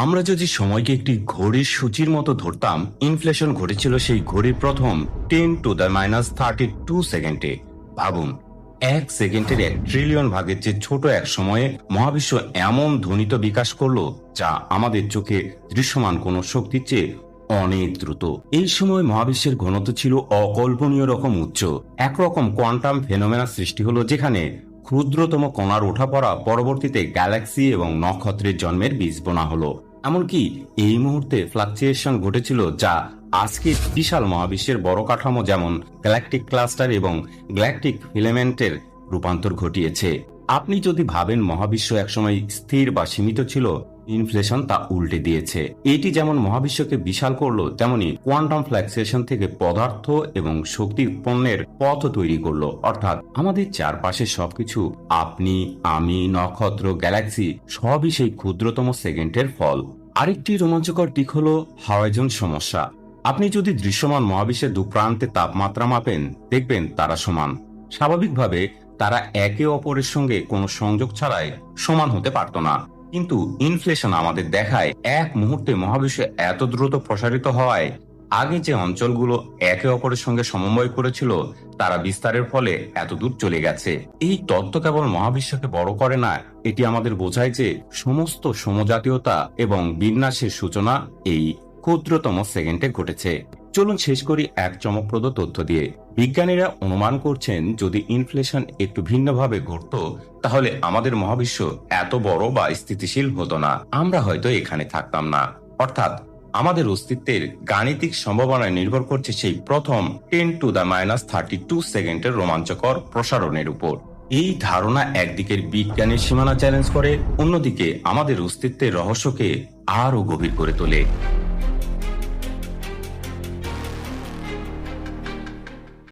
আমরা যদি সময়কে একটি ঘড়ির সূচির মতো ধরতাম, ইনফ্লেশন ঘটেছিল সেই ঘড়ির প্রথম 10⁻32 সেকেন্ডে। ভাবুন, 1 সেকেন্ডের 1 ট্রিলিয়ন ভাগের চেয়ে ছোট এক সময়ে মহাবিশ্ব এমন ধ্বনিত বিকাশ করলো যা আমাদের চোখে দৃশ্যমান কোনো শক্তির চেয়ে অনেক দ্রুত। এই সময় মহাবিশ্বের ঘনত্ব ছিল অকল্পনীয় রকম উচ্চ। একরকম কোয়ান্টাম ফেনোমেনা সৃষ্টি হলো, যেখানে ক্ষুদ্রতম কণার ওঠা পড়া পরবর্তীতে গ্যালাক্সি এবং নক্ষত্রের জন্মের বীজ বোনা হলো। এমনকি এই মুহূর্তে ফ্লাকচুয়েশন ঘটেছিল যা আজকে বিশাল মহাবিশ্বের বড় কাঠামো যেমন গ্যালাকটিক ক্লাস্টার এবং গ্যালাকটিক ফিলামেন্টের রূপান্তর ঘটিয়েছে। আপনি যদি ভাবেন মহাবিশ্ব একসময় স্থির বা সীমিত ছিল, ইনফ্লেশন তা উল্টে দিয়েছে। এটি যেমন মহাবিশ্বকে বিশাল করলো, তেমনি কোয়ান্টাম ফ্লাকচুয়েশন থেকে পদার্থ এবং শক্তি উৎপন্নের পথ তৈরি করলো। অর্থাৎ আমাদের চারপাশে সবকিছু, আপনি, আমি, নক্ষত্র, গ্যালাক্সি, সবই সেই ক্ষুদ্রতম সেকেন্ডের ফল। আরেকটি রোমাঞ্চকর দিক হলো হরাইজন সমস্যা। আপনি যদি দৃশ্যমান মহাবিশ্বের দু প্রান্তে তাপমাত্রা মাপেন, দেখবেন তারা সমান। স্বাভাবিকভাবে তারা একে অপরের সঙ্গে কোনো সংযোগ ছাড়াই সমান হতে পারত না। কিন্তু ইনফ্লেশন আমাদের দেখায় এক মুহূর্তে মহাবিশ্ব এত দ্রুত প্রসারিত হওয়ায় আগে যে অঞ্চলগুলো একে অপরের সঙ্গে সমন্বয় করেছিল তারা বিস্তারের ফলে এত দূর চলে গেছে। এই তত্ত্ব কেবল মহাবিশ্বকে বড় করে না, এটি আমাদের বোঝায় যে সমস্ত সমজাতীয়তা এবং বিন্যাসের সূচনা এই ক্ষুদ্রতম সেকেন্ডে ঘটেছে। চলুন শেষ করি এক চমকপ্রদ তথ্য দিয়ে। বিজ্ঞানীরা অনুমান করছেন যদি ইনফ্লেশন একটু ভিন্নভাবে ঘটত, তাহলে আমাদের মহাবিশ্ব এত বড় বা স্থিতিশীল হতো না। আমরা হয়তো এখানে থাকতাম না। অর্থাৎ আমাদের অস্তিত্বের গাণিতিক সম্ভাবনায় নির্ভর করছে সেই প্রথম 10⁻32 সেকেন্ডের রোমাঞ্চকর প্রসারণের উপর। এই ধারণা একদিকে বিজ্ঞানের সীমানা চ্যালেঞ্জ করে, অন্যদিকে আমাদের অস্তিত্বের রহস্যকে আরো গভীর করে তোলে।